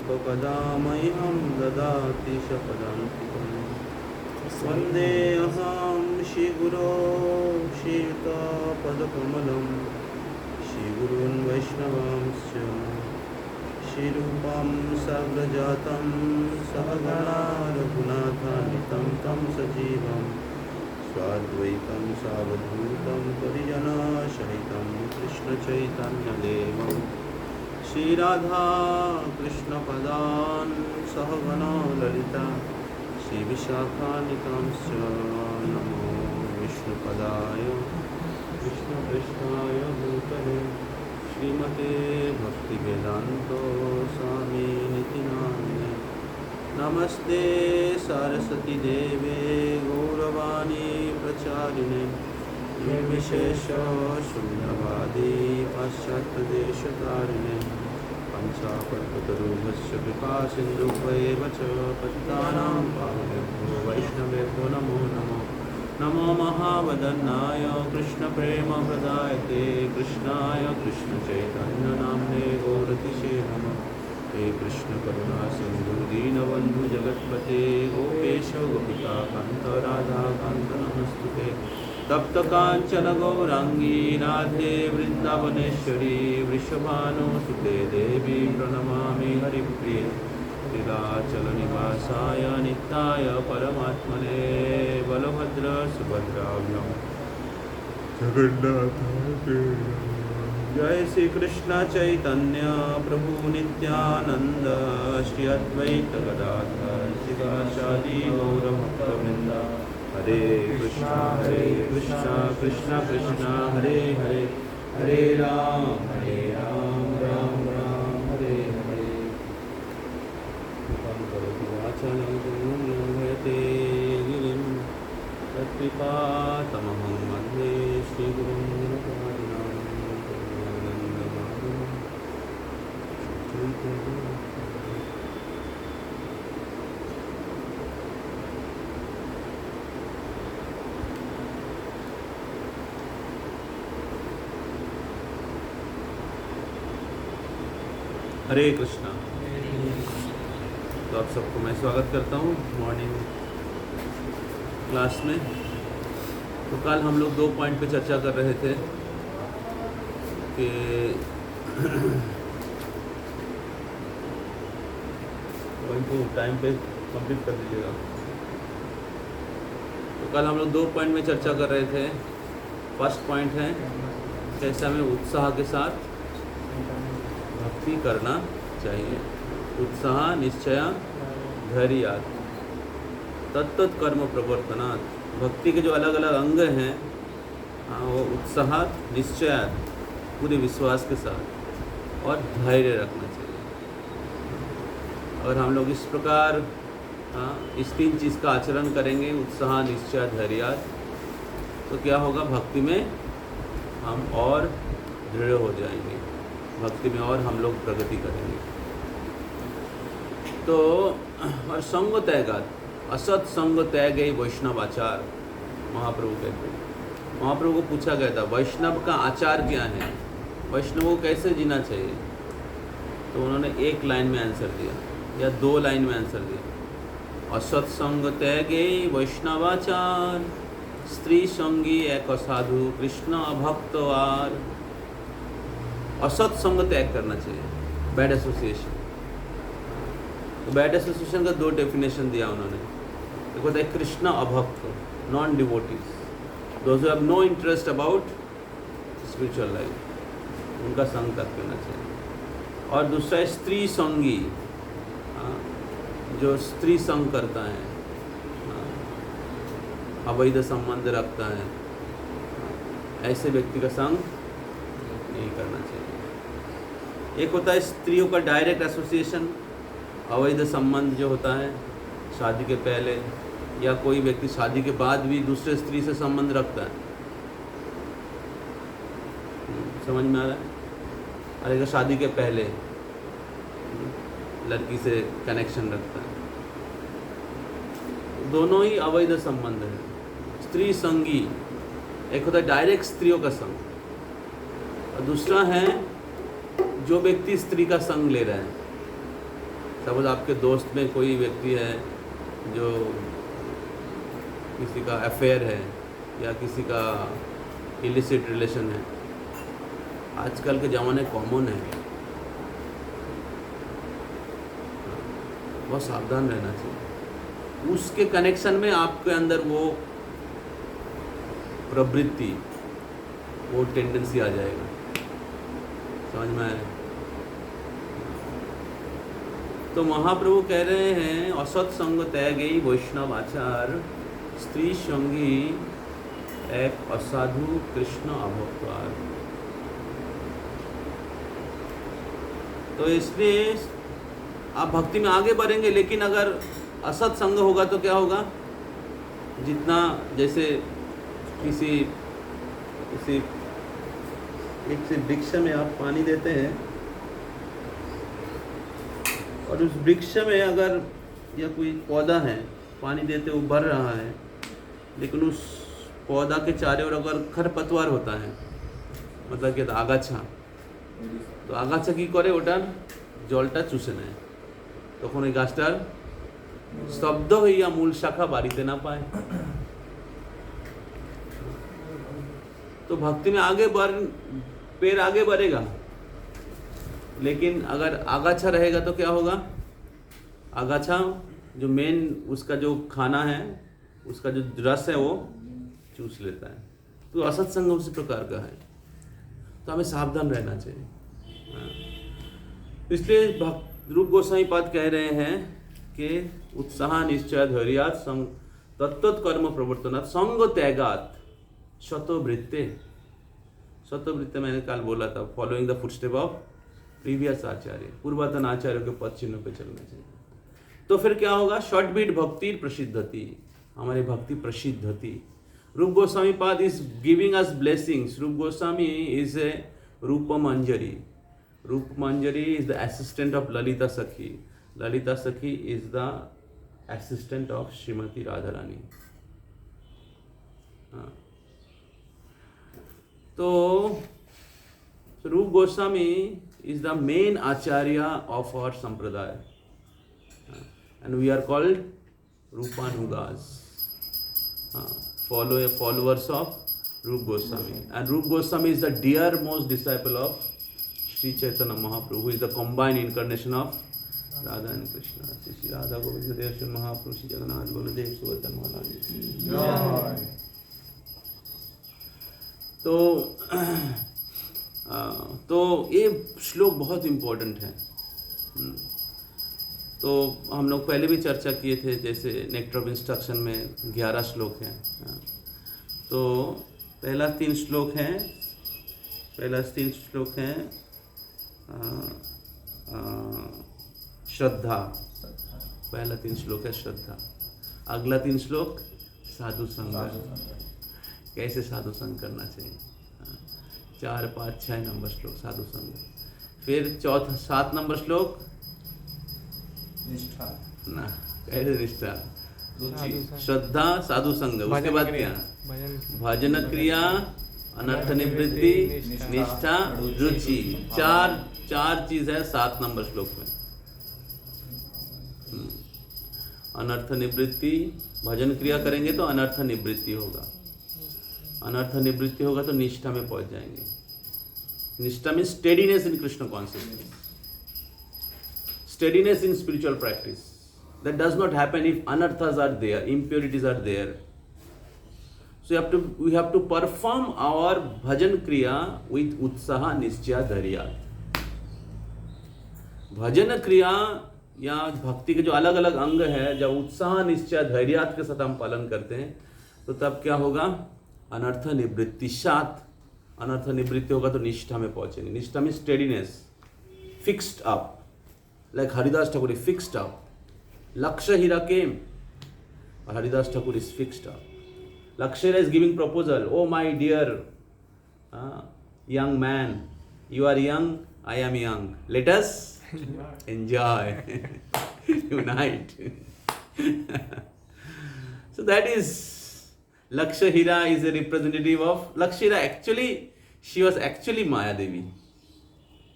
कदा मह्यं ददाति शपदान्तिकं वन्देऽहं श्रीगुरो श्रीयुतापदकमलं श्रीगुरून् वैष्णवांश्च श्रीरूपं सर्वजातं सहगणा रघुनाथान्वितं तं सजीवं स्वाद्वैतं सावधूतं परिजनसहितं कृष्णचैतन्यदेवं श्रीराधा कृष्णपदान् सहगणा ललिता श्रीविशाखान्वितांश्च नमो विष्णुपदाय कृष्णपृष्ठाय भूतले श्रीमते भक्तिवेदान्तो स्वामिनिति नामिने नमस्ते सरस्वती देवे गौरवाणी प्रचारिणे निर्विशेष शून्यवादी पाश्चात्यदेशतारिणे पंचाकल्पतरुभ्यश्च कृपासिन्धुभ्येव च पतितानां पावनेभ्यो वैष्णवेभ्यो नमो नमो नमो महावदन्नाय कृष्णप्रेमप्रदायते कृष्णाय कृष्णचैतन्यनाम्ने गौरतिशे नमः हे कृष्णकरुणा सिन्धु दीनबन्धु जगत्पते गोपेश गोपिकान्त राधाकान्त नमस्तुते तप्तकाञ्चन गौराङ्गी राधे वृन्दावनेश्वरी वृषभानुसुते देवी प्रणमामि हरिप्रिये लीलाचलनिवासाय नित्याय परमात्मने बलभद्र सुभद्राभ्यां जगन्नाथाय जय श्री कृष्ण चैतन्य प्रभु नित्यानंद श्री अद्वैत गदाधर शिवाचार्य गौरभक्तवृंद हरे कृष्णा कृष्ण कृष्ण हरे हरे हरे राम राम राम हरे हरे कृपां करोतु वाचालं भयते गिरिं तत्कृपातमहं वन्दे श्रीगुरुं गुरुपादिनां हरे कृष्णा। तो आप सबको मैं स्वागत करता हूँ मॉर्निंग क्लास में। तो कल हम लोग 2 पॉइंट पे चर्चा कर रहे थे कि पॉइंट को टाइम पे कंप्लीट कर दीजिएगा। तो कल हम लोग 2 पॉइंट में चर्चा कर रहे थे। फर्स्ट पॉइंट है कैसे हमें उत्साह के साथ भक्ति करना चाहिए। उत्साह निश्चय धैर्यात् तत्त कर्म प्रवर्तनात्। भक्ति के जो अलग अलग अंग हैं वो उत्साह निश्चय पूरे विश्वास के साथ और धैर्य रखना चाहिए। और हम लोग इस प्रकार इस 3 चीज़ का आचरण करेंगे, उत्साह निश्चय धैर्यात्, तो क्या होगा, भक्ति में हम और दृढ़ हो जाएंगे, भक्ति में और हम लोग प्रगति करेंगे। तो और संग त्यागात असत संग त्याग वैष्णवाचार, महाप्रभु कहते हैं। महाप्रभु को पूछा गया था वैष्णव का आचार क्या है, वैष्णव को कैसे जीना चाहिए। तो उन्होंने 1 लाइन में आंसर दिया या 2 लाइन में आंसर दिया। असत संग त्याग वैष्णवाचार, स्त्री संगी एक साधु कृष्ण अभक्तवार। असत संग त्याग करना चाहिए, बैड एसोसिएशन। तो बैड एसोसिएशन का 2 डेफिनेशन दिया उन्होंने। एक होता है कृष्ण अभक्त, non devotees, those who have no interest about spiritual life, उनका संग त्याग करना चाहिए। और दूसरा है स्त्री संगी, जो स्त्री संग करता है, अवैध संबंध रखता है, ऐसे व्यक्ति का संग नहीं करना चाहिए। एक होता है स्त्रियों का डायरेक्ट एसोसिएशन, अवैध संबंध जो होता है शादी के पहले, या कोई व्यक्ति शादी के बाद भी दूसरे स्त्री से संबंध रखता है। समझ में आ रहा है? अरे शादी के पहले लड़की से कनेक्शन रखता है, दोनों ही अवैध संबंध है। स्त्री संगी, एक होता है डायरेक्ट स्त्रियों का संग, और दूसरा है जो व्यक्ति स्त्री का संग ले रहा है, सपोज आपके दोस्त में कोई व्यक्ति है जो किसी का अफेयर है या किसी का इलिसिट रिलेशन है, आजकल के ज़माने कॉमन है, बहुत सावधान रहना चाहिए। उसके कनेक्शन में आपके अंदर वो प्रवृत्ति, वो टेंडेंसी आ जाएगा, समझ में आया? तो महाप्रभु कह रहे हैं असत संग त्यागे वैष्णव आचार, स्त्री संगी एक असाधु कृष्ण अभक्तार। तो इसलिए आप भक्ति में आगे बढ़ेंगे, लेकिन अगर असत संग होगा तो क्या होगा? जितना जैसे किसी एक वृक्ष में आप पानी देते हैं और उस वृक्ष में अगर या कोई पौधा है, पानी देते वो बढ़ रहा है, लेकिन उस पौधा के चारों ओर अगर खरपतवार होता है, मतलब कि आगाछा, तो आगाछा की करे ওটার জলটা চুষে নেয়, তখন ওই গাছটার স্তব্ধ হইয়া মূল শাখা বাড়িতে না পায়। तो भक्ति में आगे पेड़ आगे बढ़ेगा, लेकिन अगर आगाछा रहेगा तो क्या होगा? आगाछा जो मेन उसका जो खाना है, उसका जो रस है वो चूस लेता है। तो असत संग उसी प्रकार का है, तो हमें सावधान रहना चाहिए। इसलिए रूप गोस्वामी पाद कह रहे हैं कि उत्साह निश्चय धैर्यात् संग तत्त कर्म प्रवर्तनात् संग त्यागात् शतवृत्ते। शतवृत्ते मैंने कल बोला था, following the footstep of previous acharya, पूर्वतन आचार्यों के पद चिन्हों पे चलना चाहिए। तो फिर क्या होगा? शॉर्ट बीट भक्ति प्रसिद्धति, हमारी भक्ति प्रसिद्धति। रूप गोस्वामी पाद इज गिविंग अस ब्लेसिंग्स। रूप Goswami is a Rupa Manjari. Rupa Manjari is the assistant of Lalita Sakhi. Lalita Sakhi is the assistant of Shrimati Radha Rani. तो Rupa Goswami is the main acharya of our sampradaya, and we are called Rupanugas, followers of Rup Goswami. And Rup Goswami is the dearmost disciple of Sri Chaitanya Mahaprabhu, who is the combined incarnation of Radha and Krishna. Sri Radha Govinda Dev Sri Mahaprabhu Sri Jagannath Baladev Subhadra Maharaj. तो ये श्लोक बहुत important है। तो हम लोग पहले भी चर्चा किए थे, जैसे नेक्टर ऑफ इंस्ट्रक्शन में 11 श्लोक हैं। तो पहला 3 श्लोक हैं श्रद्धा। पहला 3 श्लोक है श्रद्धा। अगला 3 श्लोक साधु संग, कैसे साधु संग करना चाहिए। 4, 5, 6 नंबर श्लोक साधु संग। फिर 7 नंबर श्लोक निष्ठा ना, कैसे निष्ठा, श्रद्धा, साधु संग। उसके बाद क्या? भजन क्रिया, अनर्थ निवृत्ति, निष्ठा, रुचि। चार चीज है 7 नंबर श्लोक में। अनर्थ निवृत्ति, भजन क्रिया करेंगे तो अनर्थ निवृत्ति होगा। अनर्थ निवृत्ति होगा तो निष्ठा में पहुंच जाएंगे। निष्ठा में steadiness in Krishna consciousness, steadiness in spiritual practice. That does not happen if अनर्थas are there, impurities are there. So we have to perform our bhajan kriya with utsaha nischaya dharya. भजन क्रिया या भक्ति के जो अलग अलग अंग है, जब उत्साह निश्चय धैर्य के साथ हम पालन करते हैं, तो तब क्या होगा? अनर्थ निवृत्ति। 7 अनर्थ निवृत्ति होगा तो निष्ठा में पहुंचेंगे। निष्ठा में steadiness, fixed up, like Haridas Thakur is fixed up. लक्ष्य हीरा केम, और Haridas Thakur is fixed up. Lakshya is giving proposal. Oh my dear young man, you are young, I am young. Let us enjoy, unite. So that is Lakshya Hira is a representative of Lakshya Hira. Actually, she was actually Maya Devi.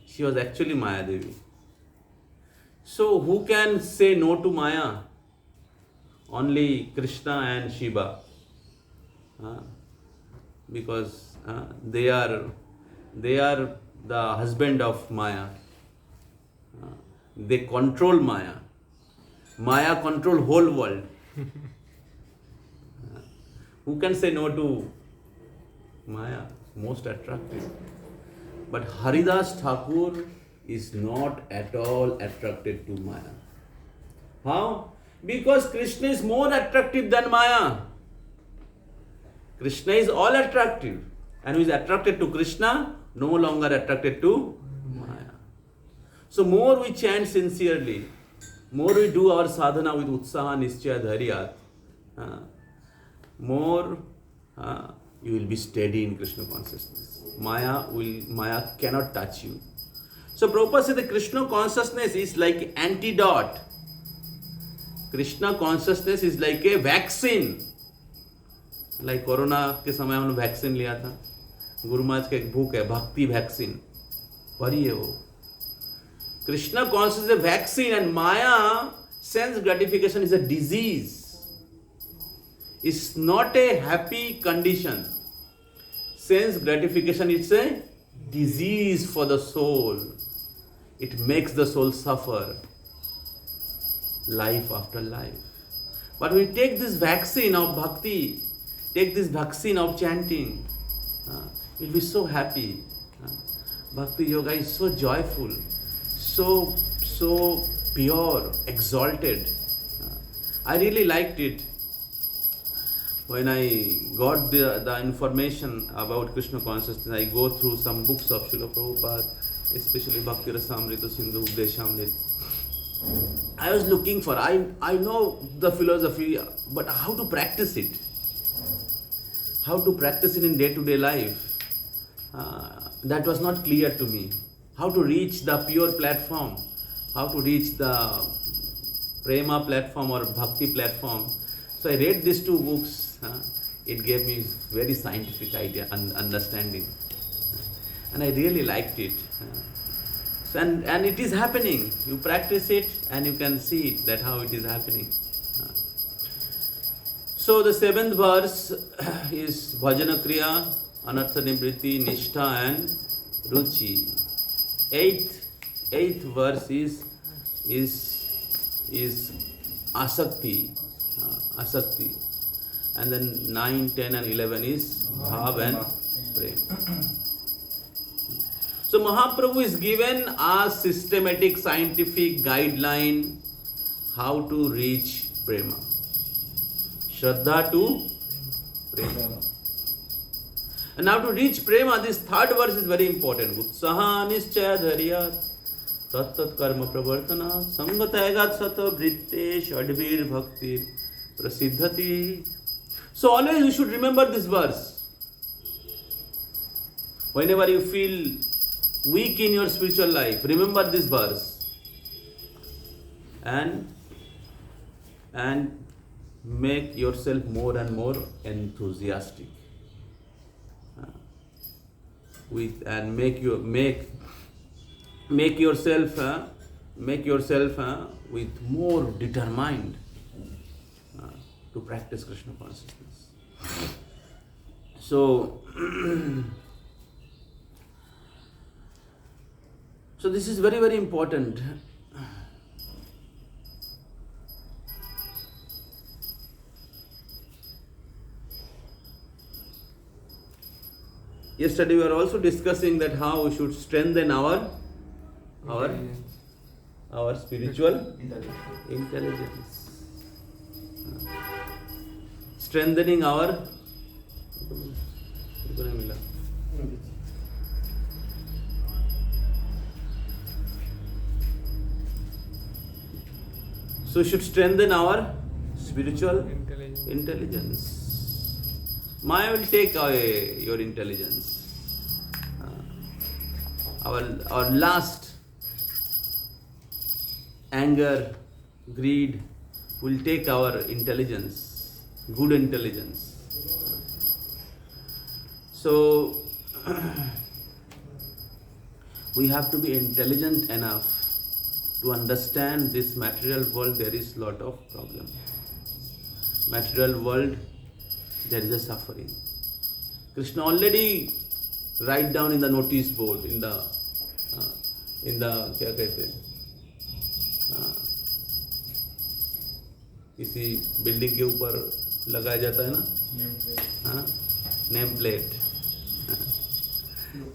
She was actually Maya Devi. So who can say no to Maya? Only Krishna and Shiva. Because they are the husband of Maya. They control Maya. Maya control whole world. Who can say no to Maya? Most attractive. But Haridas Thakur is not at all attracted to Maya. How? Because Krishna is more attractive than Maya. Krishna is all attractive. And who is attracted to Krishna, no longer attracted to Maya. So more we chant sincerely, more we do our sadhana with utsaha, nischaya, dhairya, more you will be steady in Krishna consciousness. Maya cannot touch you. So Prabhupada said the Krishna consciousness is like antidote. Krishna consciousness is like a vaccine. Like corona के समय हमने vaccine लिया था. गुरु महाराज का एक book है भक्ति vaccine, पढ़ी है वो. Krishna consciousness is a vaccine and Maya sense gratification is a disease. It's not a happy condition. Sense gratification is a disease for the soul. It makes the soul suffer life after life. But we take this vaccine of bhakti, take this vaccine of chanting, you'll be so happy. Bhakti yoga is so joyful, so pure, exalted. I really liked it. When I got the information about Krishna consciousness, I go through some books of Srila Prabhupada, especially Bhakti Rasamrita Sindhu, Updeshamrita. I was looking for, I know the philosophy, but how to practice it? How to practice it in day-to-day life? That was not clear to me. How to reach the pure platform? How to reach the Prema platform or Bhakti platform? So I read these two books. It gave me very scientific idea and understanding. And I really liked it. And it is happening. You practice it and you can see it, that how it is happening. So the 7th verse is Bhajana Kriya, Anartha Nivriti, Nishtha and Ruchi. 8th verse is Asakti. Asakti. And then 9, 10 and 11 is Bhav and Prem. So Mahaprabhu is given a systematic scientific guideline how to reach Prema. Shraddha to Prema. And now to reach Prema, this 3rd verse is very important. Utsaha nischaya dharyat tat karma pravartana sangataigat sata vritte shadvir bhakti prasiddhati. So always you should remember this verse. Whenever you feel weak in your spiritual life, remember this verse. And make yourself more and more enthusiastic. Make yourself with more determined to practice Krishna consciousness. So this is very, very important. Yesterday we were also discussing that how we should strengthen our spiritual intelligence. Strengthening our so should strengthen our spiritual intelligence. Maya will take away your intelligence. Our lust, anger, greed will take our intelligence, good intelligence. So we have to be intelligent enough To understand this material world, there is lot of problem. Material world, there is a suffering. Krishna already write down in the notice board, in the क्या कहते हैं, किसी building के ऊपर लगाया जाता है ना, name plate.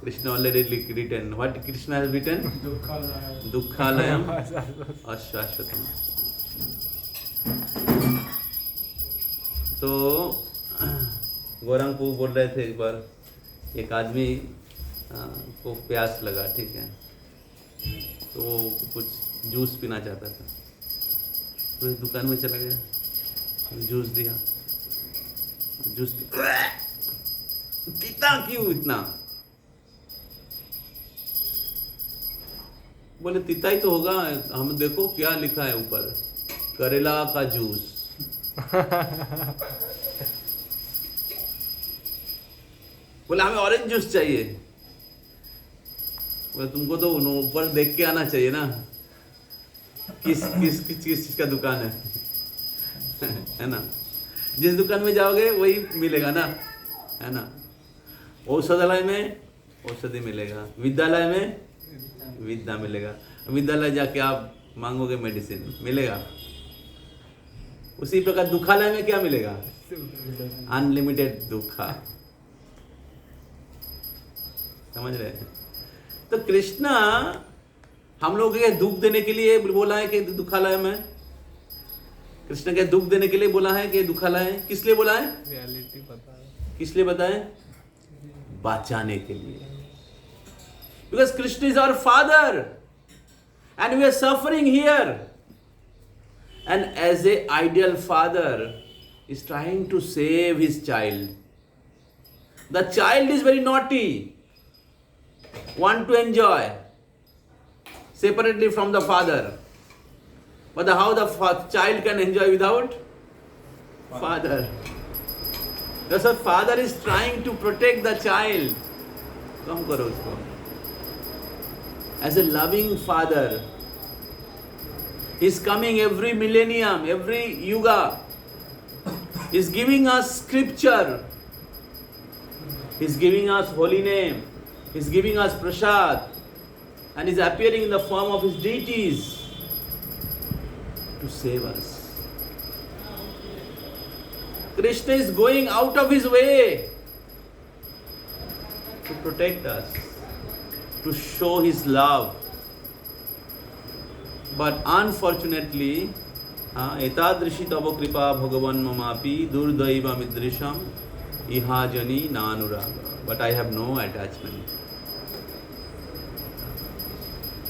Krishna already written. What Krishna has written? Dukhalayam Ashashvatam. तो गौरंगपुर बोल रहे थे एक बार, एक आदमी को प्यास लगा, ठीक है, तो कुछ जूस पीना चाहता था, तो एक दुकान में चला गया, जूस दिया, जूस पीता क्यों इतना? बोले तीता ही तो होगा, हम देखो क्या लिखा है ऊपर, करेला का जूस. बोले हमें ऑरेंज जूस चाहिए. बोले तुमको तो ऊपर देख के आना चाहिए ना, किस चीज का दुकान है, है ना. जिस दुकान में जाओगे वही मिलेगा ना, है ना. औषधालय में औषधि मिलेगा, विद्यालय में विद्या मिलेगा. विद्यालय जाके आप मांगोगे मेडिसिन, मिलेगा. उसी प्रकार दुखालय में क्या मिलेगा? अनलिमिटेड दुखा. समझ रहे हैं? तो कृष्णा हम लोग के दुख देने के लिए बोला है कि दुखालय में, कृष्ण के दुख देने के लिए बोला है कि दुखालय है. किस लिए बोला है? रियलिटी बताए. किस लिए बताए? बचाने के लिए. Because Krishna is our father and we are suffering here. And as a ideal father is trying to save his child. The child is very naughty, want to enjoy separately from the father. But how the child can enjoy without father? That's why father is trying to protect the child. Come karo usko. As a loving father, he is coming every millennium, every yuga. He is giving us scripture. He is giving us holy name. He is giving us prasad. And is appearing in the form of his deities to save us. Krishna is going out of his way to protect us, to show his love. But unfortunately, etadrishi tava kripa bhagavan mamapi durdaiva midrisham ihajani nanuraga. But I have no attachment.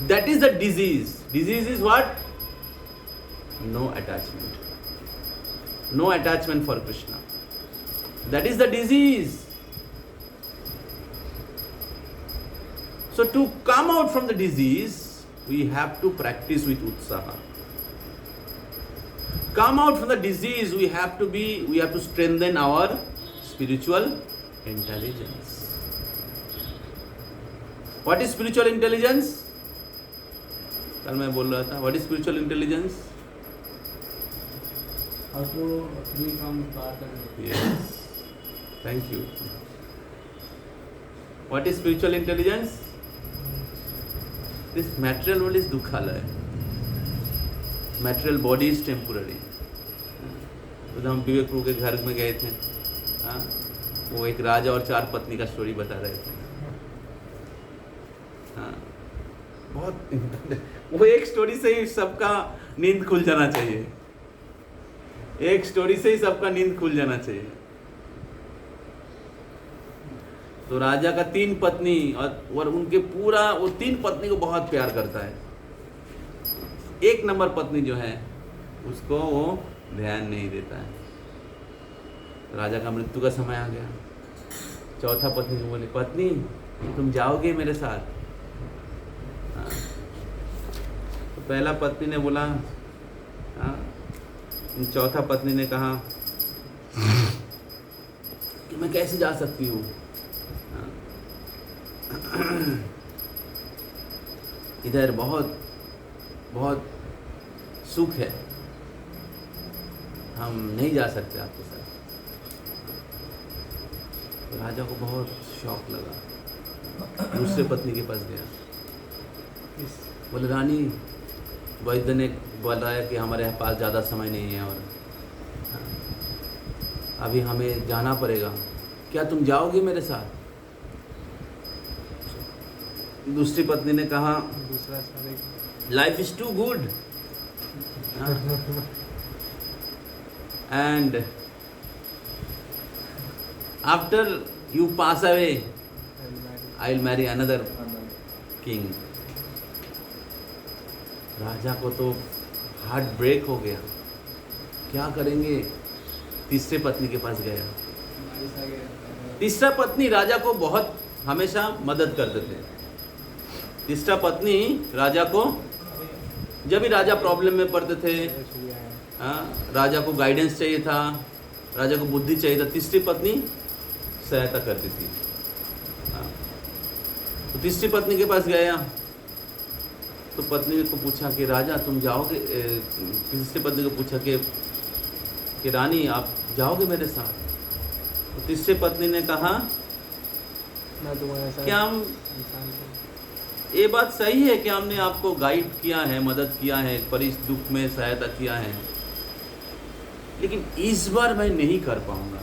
That is the disease. Disease is what? No attachment. No attachment for Krishna. That is the disease. So to come out from the disease, we have to practice with utsaha. Come out from the disease, we have to strengthen our spiritual intelligence. What is spiritual intelligence? कल मैं बोल रहा था, what is spiritual intelligence? How to free from bother. Yes. Thank you. What is spiritual intelligence? This material world is dukhalaya. Material body is temporary. तो हम विवेक प्रभु के घर में गए थे, वो एक राजा और 4 पत्नी का स्टोरी बता रहे थे. बहुत वो एक स्टोरी से ही सबका नींद खुल जाना चाहिए. एक स्टोरी से ही सबका नींद खुल जाना चाहिए. तो राजा का 3 पत्नी और उनके पूरा वो 3 पत्नी को बहुत प्यार करता है. 1 नंबर पत्नी जो है उसको वो ध्यान नहीं देता है. राजा का मृत्यु का समय आ गया. चौथा पत्नी को बोले, पत्नी तुम जाओगे मेरे साथ? तो पहला पत्नी ने बोला, चौथा पत्नी ने कहा कि मैं कैसे जा सकती हूँ. इधर बहुत बहुत सुख है, हम नहीं जा सकते आपके साथ। तो राजा को बहुत शौक लगा, दूसरे पत्नी के पास गया, बोले रानी वैद्य ने बताया कि हमारे पास ज़्यादा समय नहीं है और अभी हमें जाना पड़ेगा, क्या तुम जाओगे मेरे साथ? दूसरी पत्नी ने कहा life is too good and after you pass away I will marry another king. राजा को तो हार्ट ब्रेक हो गया, क्या करेंगे? तीसरे पत्नी के पास गया। तीसरा पत्नी राजा को बहुत हमेशा मदद करते थे। तीसरा पत्नी राजा को जब भी राजा प्रॉब्लम में पड़ते थे, राजा को गाइडेंस चाहिए था, राजा को बुद्धि चाहिए था, तीसरी पत्नी सहायता करती थी। तो तीसरी पत्नी के पास गया तो पत्नी को पूछा कि राजा तुम जाओगे, तीसरी पत्नी को पूछा कि रानी आप जाओगे मेरे साथ? तो तीसरी पत्नी ने कहा क्या हम, ये बात सही है कि हमने आपको गाइड किया है, मदद किया है, परिस दुख में सहायता किया है, लेकिन इस बार मैं नहीं कर पाऊंगा,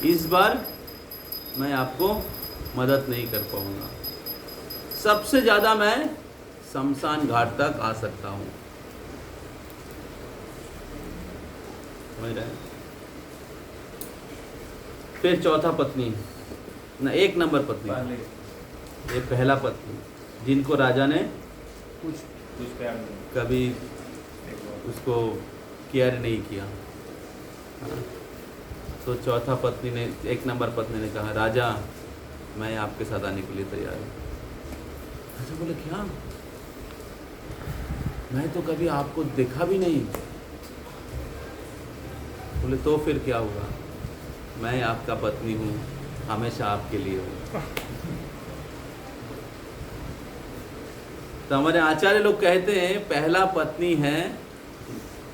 इस बार मैं आपको मदद नहीं कर पाऊंगा, सबसे ज़्यादा मैं शमशान घाट तक आ सकता हूँ। समझ रहे हैं? फिर चौथा पत्नी ना, एक नंबर पत्नी, ये पहला पत्नी जिनको राजा ने कुछ प्यार नहीं, कभी उसको केयर नहीं किया। तो चौथा पत्नी ने, एक नंबर पत्नी ने कहा राजा मैं आपके साथ आने के लिए तैयार हूँ। राजा बोले क्या, मैं तो कभी आपको देखा भी नहीं। बोले तो फिर क्या हुआ, मैं आपका पत्नी हूँ, हमेशा आपके लिए हूँ। तो हमारे आचार्य लोग कहते हैं पहला पत्नी है,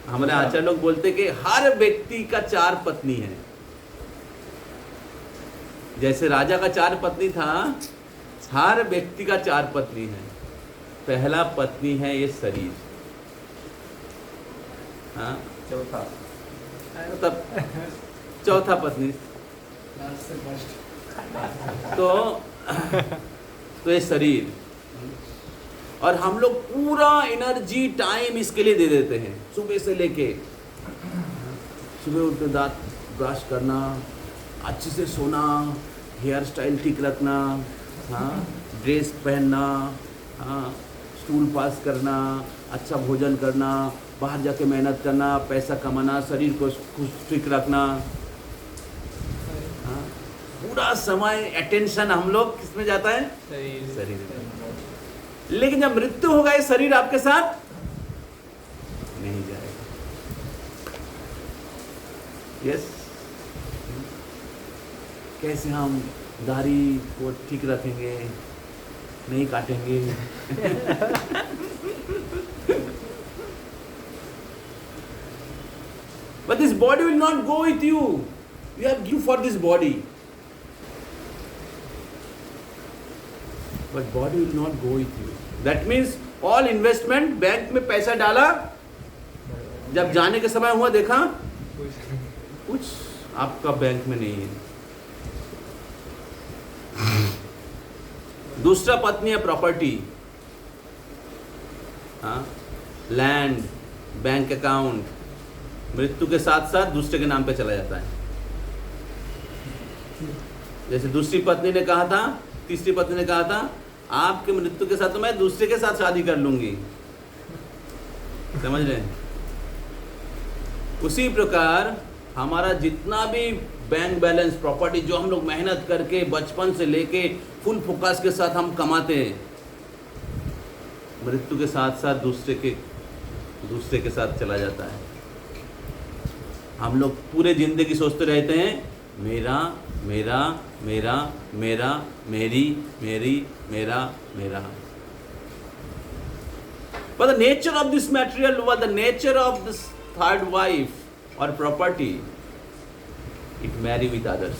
हमारे आचार्य लोग बोलते हैं कि हर व्यक्ति का 4 पत्नी है। जैसे राजा का 4 पत्नी था, हर व्यक्ति का 4 पत्नी है। पहला पत्नी है ये शरीर, हाँ, चौथा तब चौथा पत्नी तो ये शरीर, और हम लोग पूरा एनर्जी टाइम इसके लिए दे देते हैं। सुबह से लेके सुबह उठकर दांत ब्रश करना, अच्छे से सोना, हेयर स्टाइल ठीक रखना, हाँ, ड्रेस पहनना, हाँ, स्कूल पास करना, अच्छा भोजन करना, बाहर जाके मेहनत करना, पैसा कमाना, शरीर को खुश ठीक रखना, हाँ, पूरा समय अटेंशन हम लोग किसमें जाता है? शरीर में। लेकिन जब मृत्यु होगा ये शरीर आपके साथ नहीं जाएगा। यस, कैसे हम दाढ़ी को ठीक रखेंगे, नहीं काटेंगे। But this body will not go with you. You have given for this body. But body will not go with you. That means all investment, bank में पैसा डाला, जब जाने के समय हुआ देखा कुछ आपका बैंक में नहीं है। दूसरा पत्नी है प्रॉपर्टी, हाँ, लैंड, बैंक अकाउंट, मृत्यु के साथ साथ दूसरे के नाम पे चला जाता है। जैसे दूसरी पत्नी ने कहा था, तीसरी पत्नी ने कहा था आपके मृत्यु के साथ तो मैं दूसरे के साथ शादी कर लूंगी। समझ रहे हैं? उसी प्रकार हमारा जितना भी बैंक बैलेंस, प्रॉपर्टी जो हम लोग मेहनत करके बचपन से लेके फुल फोकस के साथ हम कमाते हैं, मृत्यु के साथ साथ दूसरे के साथ चला जाता है। हम लोग पूरे जिंदगी सोचते रहते हैं मेरा मेरा मेरा मेरा, मेरी मेरी, मेरा मेरा। But the nature of this material world, the nature of this third wife or property, it marry with others.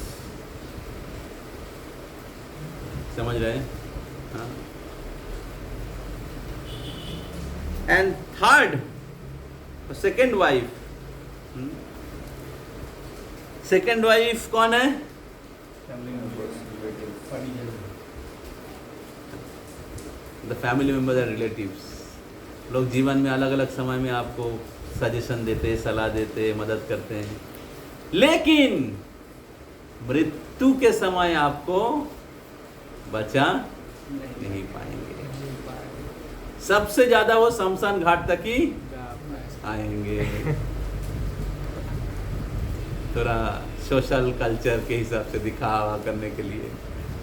समझ रहे हैं? हाँ? And third, second wife. Second wife कौन है? Family members, relatives. The family members and relatives. लोग जीवन में अलग अलग समय में आपको सजेशन देते, सलाह देते, मदद करते हैं, लेकिन मृत्यु के समय आपको बचा नहीं पाएंगे. सबसे ज्यादा वो शमशान घाट तक ही आएंगे. थोड़ा सोशल कल्चर के हिसाब से दिखावा करने के लिए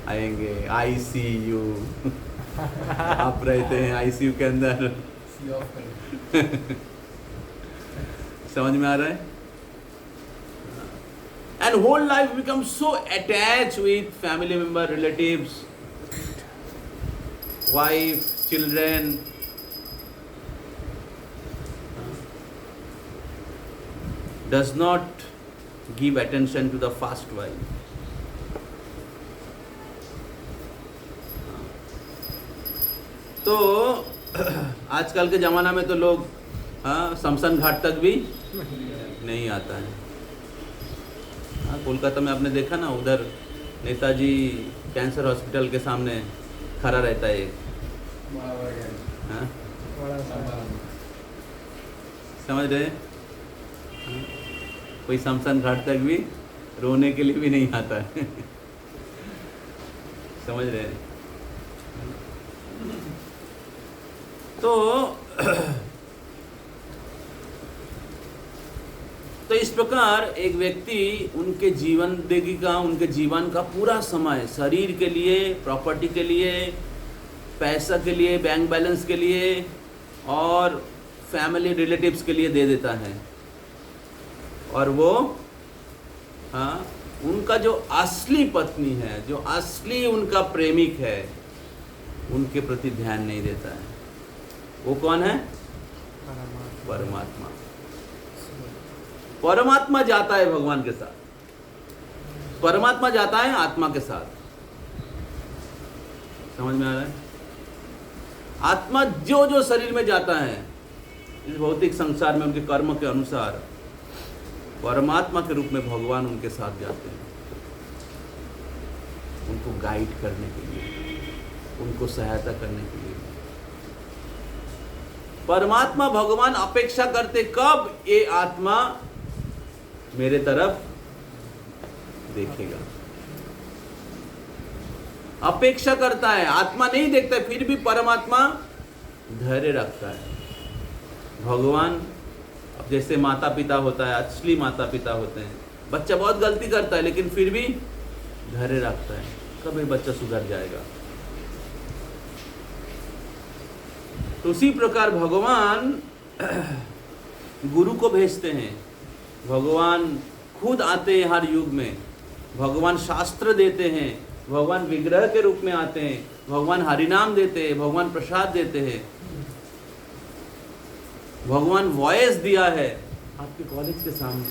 आएंगे. ICU आप रहते हैं ICU के अंदर, समझ में आ रहा है? And whole life become so attach with family member, relatives, wife, children. Does not give attention to the first wife. तो आजकल के ज़माना में तो लोग शमशान घाट तक भी नहीं आता है. हाँ, कोलकाता में आपने देखा ना, उधर नेताजी कैंसर हॉस्पिटल के सामने खड़ा रहता है एक. हाँ, समझ रहे? कोई शमशान घाट तक भी रोने के लिए भी नहीं आता है. समझ रहे हैं? तो इस प्रकार एक व्यक्ति उनके उनके जीवन का पूरा समय शरीर के लिए, प्रॉपर्टी के लिए, पैसा के लिए, बैंक बैलेंस के लिए और फैमिली रिलेटिव्स के लिए दे देता है. और वो उनका जो असली पत्नी है, जो असली उनका प्रेमिक है, उनके प्रति ध्यान नहीं देता है. वो कौन है? परमात्मा. परमात्मा जाता है भगवान के साथ, परमात्मा जाता है आत्मा के साथ. समझ में आ रहा है? आत्मा जो जो शरीर में जाता है इस भौतिक संसार में उनके कर्म के अनुसार, परमात्मा के रूप में भगवान उनके साथ जाते हैं, उनको गाइड करने के लिए, उनको सहायता करने के लिए. परमात्मा भगवान अपेक्षा करते कब ये आत्मा मेरे तरफ देखेगा. अपेक्षा करता है, आत्मा नहीं देखता है, फिर भी परमात्मा धैर्य रखता है. भगवान अब जैसे माता पिता होता है, असली माता पिता होते हैं, बच्चा बहुत गलती करता है लेकिन फिर भी धैर्य रखता है, कभी बच्चा सुधर जाएगा. तो उसी प्रकार भगवान गुरु को भेजते हैं, भगवान खुद आते हैं हर युग में, भगवान शास्त्र देते हैं, भगवान विग्रह के रूप में आते हैं, भगवान हरिनाम देते हैं, भगवान प्रसाद देते हैं, भगवान वॉइस दिया है आपके कॉलेज के सामने.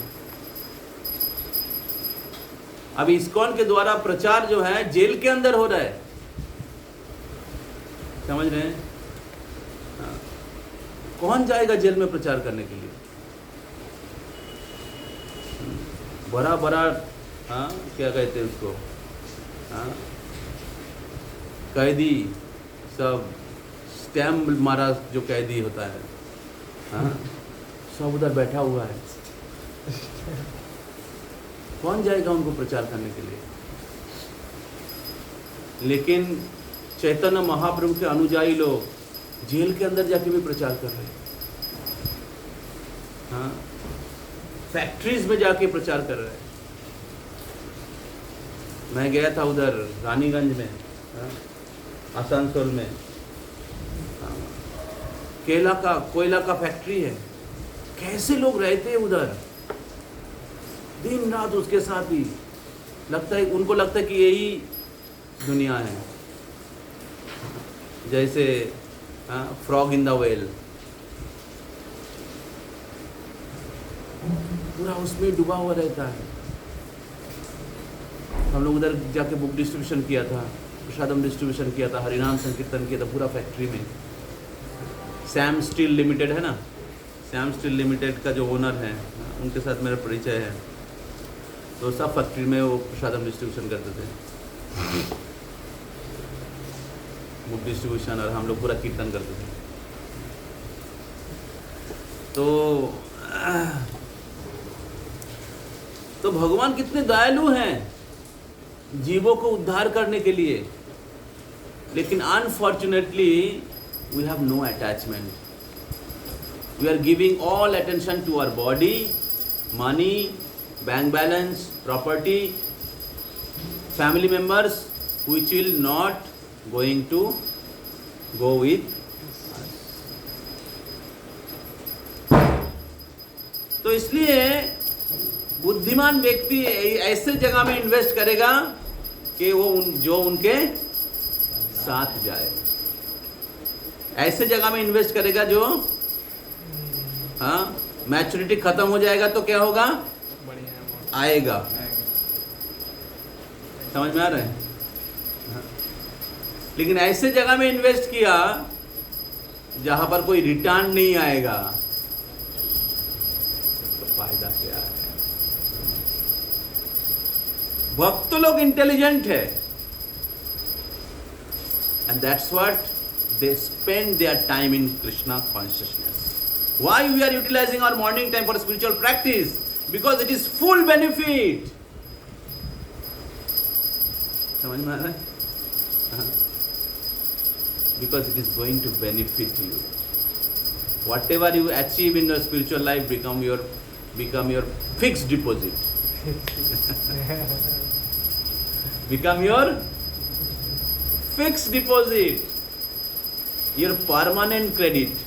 अभी इस्कॉन के द्वारा प्रचार जो है जेल के अंदर हो रहा है. समझ रहे हैं? कौन जाएगा जेल में प्रचार करने के लिए? बड़ा बड़ा क्या कहते हैं उसको, कैदी, सब स्टैम्प मारा जो कैदी होता है, सब उधर बैठा हुआ है. कौन जाएगा उनको प्रचार करने के लिए? लेकिन चैतन्य महाप्रभु के अनुयायी लोग जेल के अंदर जाके भी प्रचार कर रहे हैं. फैक्ट्रीज में जाके प्रचार कर रहे हैं. मैं गया था उधर रानीगंज में, आसनसोल में, कोयला का फैक्ट्री है. कैसे लोग रहते हैं उधर, दिन रात उसके साथ ही. लगता है, उनको लगता है कि यही दुनिया है. जैसे फ्रॉग इन द वेल, पूरा उसमें डूबा हुआ रहता है। हम लोग उधर जाके बुक डिस्ट्रीब्यूशन किया था, प्रसादम डिस्ट्रीब्यूशन किया था, हरिनाम संकीर्तन किया था पूरा फैक्ट्री में। सैम स्टील लिमिटेड है ना, सैम स्टील लिमिटेड का जो ओनर है उनके साथ मेरा परिचय है, तो सब फैक्ट्री में वो प्रसादम डिस्ट्रीब्यूशन करते थे, बुक डिस्ट्रीब्यूशन, और हम लोग पूरा कीर्तन करते थे। तो भगवान कितने दयालु हैं जीवों को उद्धार करने के लिए, लेकिन unfortunately we have no attachment. We are giving all attention to our body, money, bank balance, property, family members, which will not going to go with us। तो इसलिए बुद्धिमान व्यक्ति ऐसे जगह में इन्वेस्ट करेगा कि वो जो उनके साथ जाए, ऐसे जगह में इन्वेस्ट करेगा जो मैच्योरिटी खत्म हो जाएगा तो क्या होगा, आएगा। समझ में आ रहा है? लेकिन ऐसे जगह में इन्वेस्ट किया जहां पर कोई रिटर्न नहीं आएगा तो फायदा क्या है? भक्त लोग इंटेलिजेंट है, and that's what they spend their time in Krishna consciousness. Why we are utilising our morning time for spiritual practice? Because it is full benefit. समझ में आ रहा है? Because it is going to benefit you. Whatever you achieve in your spiritual life become your fixed deposit. Become your fixed deposit, your permanent credit.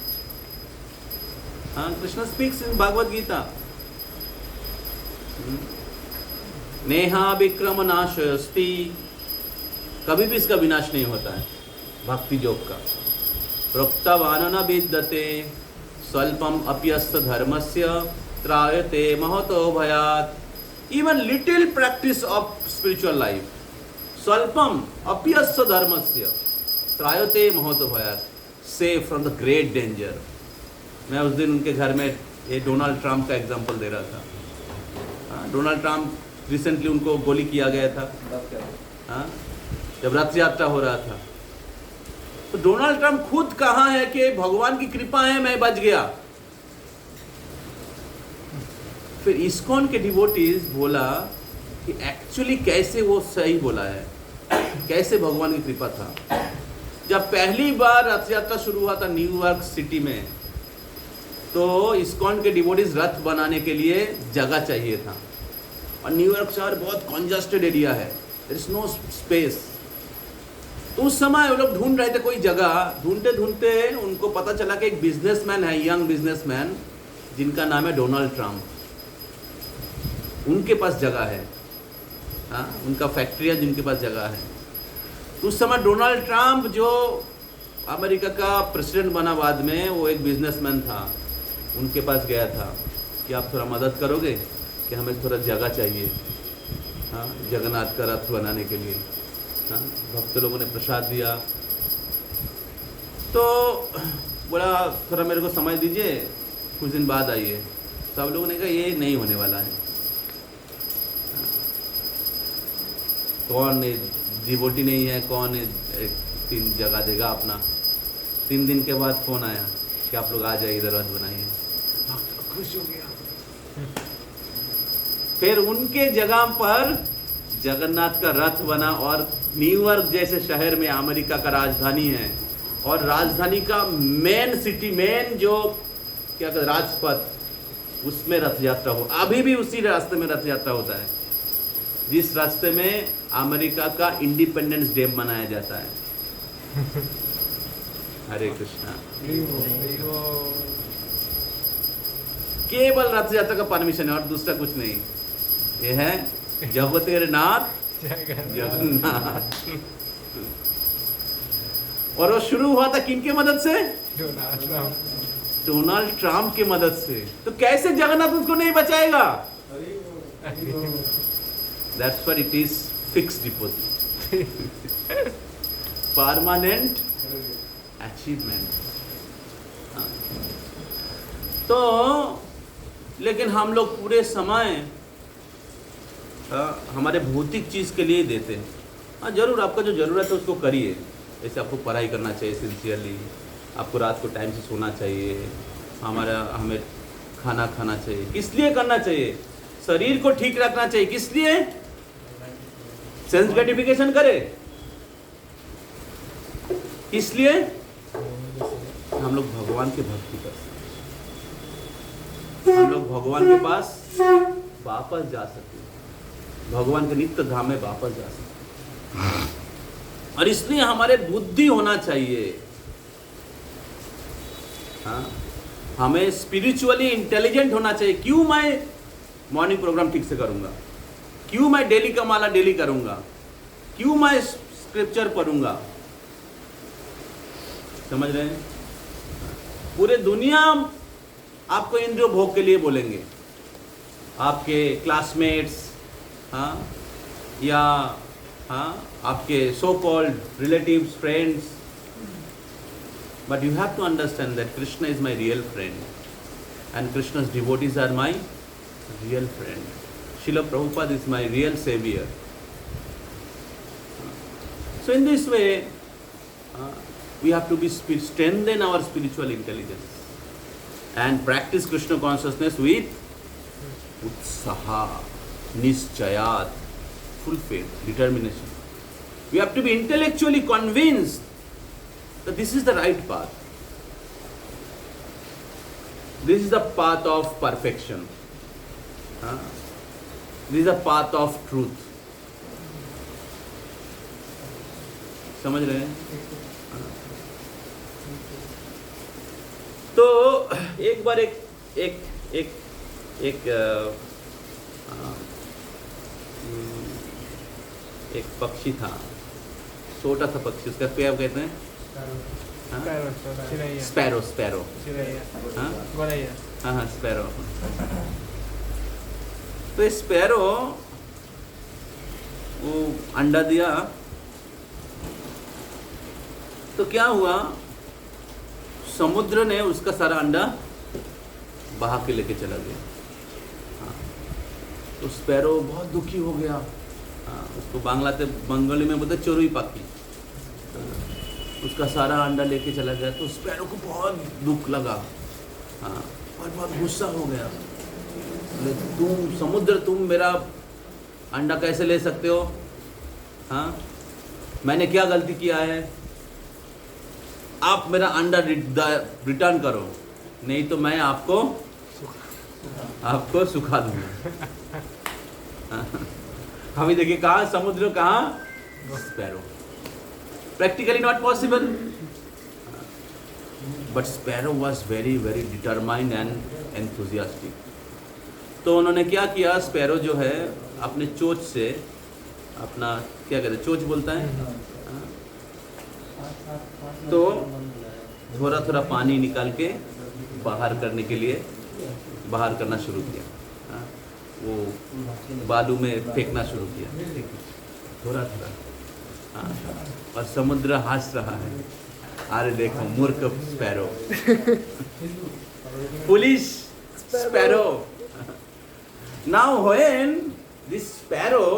Krishna speaks in Bhagavad Gita. Neha Vikram नाशयस्ति, कभी भी इसका विनाश नहीं होता है भक्ति योग का। प्रोक्तवान न विद्यते स्वल्पम अप्यस्त धर्मस्य त्रायते महतो भयात्। Even little practice of spiritual life, स्वल्पम अप्यस्त धर्मस्य त्रायते महतो भयात्, save from the great danger. मैं उस दिन उनके घर में ये डोनाल्ड ट्रम्प का एग्जांपल दे रहा था। डोनाल्ड ट्रम्प रिसेंटली उनको गोली किया गया था, जब रथ यात्रा हो रहा था। तो डोनाल्ड ट्रम्प खुद कहा है कि भगवान की कृपा है मैं बच गया। फिर इस्कॉन के डिवोटीज बोला कि एक्चुअली कैसे वो सही बोला है, कैसे भगवान की कृपा था। जब पहली बार रथ यात्रा शुरू हुआ था न्यूयॉर्क सिटी में, तो इस्कॉन के डिवोटीज रथ बनाने के लिए जगह चाहिए था, और न्यूयॉर्क शहर बहुत कॉन्जस्टेड एरिया है, देयर इज नो स्पेस। तो उस समय वो लोग ढूंढ रहे थे कोई जगह, ढूंढते ढूंढते उनको पता चला कि एक बिजनेसमैन है, यंग बिजनेसमैन, जिनका नाम है डोनाल्ड ट्रम्प। उनके पास जगह है, उनका फैक्ट्री है जिनके पास जगह है। उस समय डोनाल्ड ट्रम्प जो अमेरिका का प्रेसिडेंट बना बाद में, वो एक बिजनेसमैन था, उनके पास गया था कि आप थोड़ा मदद करोगे कि हमें थोड़ा जगह चाहिए जगन्नाथ का रथ बनाने के लिए। भक्त लोगों ने प्रसाद दिया, तो बोला थोड़ा मेरे को समय दीजिए, कुछ दिन बाद आइए। सब लोगों ने कहा ये नहीं होने वाला है, कौन डिवोटी नहीं है, कौन 3 जगह देगा अपना। 3 दिन के बाद फ़ोन आया कि आप लोग आ जाइए, इधर रथ बनाइए। भक्त खुश हो गया। फिर उनके जगह पर जगन्नाथ का रथ बना, और न्यूयॉर्क जैसे शहर में, अमेरिका का राजधानी है, और राजधानी का मेन सिटी, मेन जो क्या कहते राजपथ, उसमें रथ यात्रा हो। अभी भी उसी रास्ते में रथ यात्रा होता है, जिस रास्ते में अमेरिका का इंडिपेंडेंस डे मनाया जाता है। हरे कृष्णा। केवल रथ यात्रा का परमिशन है और दूसरा कुछ नहीं। ये है जगतेर नाथ जगन्नाथ। और वो शुरू हुआ था किनके मदद से? डोनाल्ड ट्रम्प की मदद से, तो कैसे जगन्नाथ उसको नहीं बचाएगा? That's what it is, fixed deposit. Permanent achievement. तो लेकिन हम लोग पूरे समय हमारे भौतिक चीज़ के लिए देते हैं। हाँ जरूर, आपका जो ज़रूरत है उसको करिए। जैसे आपको पढ़ाई करना चाहिए सिंसियरली, आपको रात को टाइम से सोना चाहिए, हमें खाना खाना चाहिए। किस लिए करना चाहिए? शरीर को ठीक रखना चाहिए। किस लिए? सेंस ग्रेटिफिकेशन करे। इसलिए हम लोग भगवान की भक्ति कर सकते, हम लोग भगवान के पास वापस जा सकते, भगवान के नित्य धाम में वापस जा सकते। और इसलिए हमारे बुद्धि होना चाहिए। हाँ, हमें स्पिरिचुअली इंटेलिजेंट होना चाहिए। क्यों मैं मॉर्निंग प्रोग्राम ठीक से करूंगा? क्यों मैं डेली का माला डेली करूंगा? क्यों मैं स्क्रिप्चर पढ़ूंगा? समझ रहे हैं? पूरे दुनिया आपको इंद्रिय भोग के लिए बोलेंगे, आपके क्लासमेट्स, हाँ, या हाँ आपके so called relatives, friends, but you have to understand that Krishna is my real friend and कृष्ण's devotees are my real friend. Srila Prabhupada is my real savior. So in this way, we have to be strengthen our spiritual intelligence and practice Krishna consciousness with utsaha, nischayat, full faith, determination. We have to be intellectually convinced that this is the right path. This is the path of perfection. This is the path of truth. समझ रहे हैं? तो एक बार एक पक्षी था, छोटा सा पक्षी, उसका क्या कहते हैं? स्पैरो, स्पैरो, हाँ, स्पैरो। तो स्पैरो वो अंडा दिया, तो क्या हुआ? समुद्र ने उसका सारा अंडा बहा के लेके चला गया। हाँ, तो स्पैरो बहुत दुखी हो गया। हाँ, उसको बंगाली में बोलते चोरुई पाखी। उसका सारा अंडा लेके चला गया, तो स्पैरो को बहुत दुख लगा। हाँ, और बहुत गुस्सा हो गया। तुम समुद्र, तुम मेरा अंडा कैसे ले सकते हो? हाँ, मैंने क्या गलती किया है? आप मेरा अंडा रिटर्न करो, नहीं तो मैं आपको सुखा दूंगा। अभी देखिए कहाँ समुद्र, कहाँ sparrow. Practically not possible, but sparrow was very very determined and enthusiastic. तो उन्होंने क्या किया? स्पैरो जो है अपने चोंच से, अपना क्या कहते हैं, चोंच बोलता है, तो थोड़ा थोड़ा पानी निकाल के बाहर करने के लिए बाहर करना शुरू किया। वो बालू में फेंकना शुरू किया, थोड़ा थोड़ा। और समुद्र हंस रहा है, अरे देखो मूर्ख sparrow, foolish sparrow. Now when this sparrow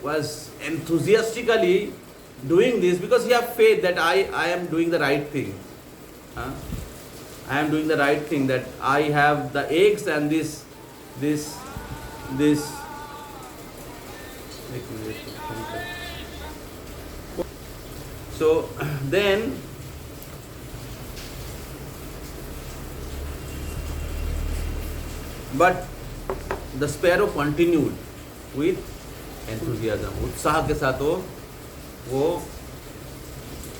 was enthusiastically doing this because he have faith that I am doing the right thing. I am doing the right thing, that I have the eggs and this so then but the sparrow continued with enthusiasm. उत्साह के साथ वो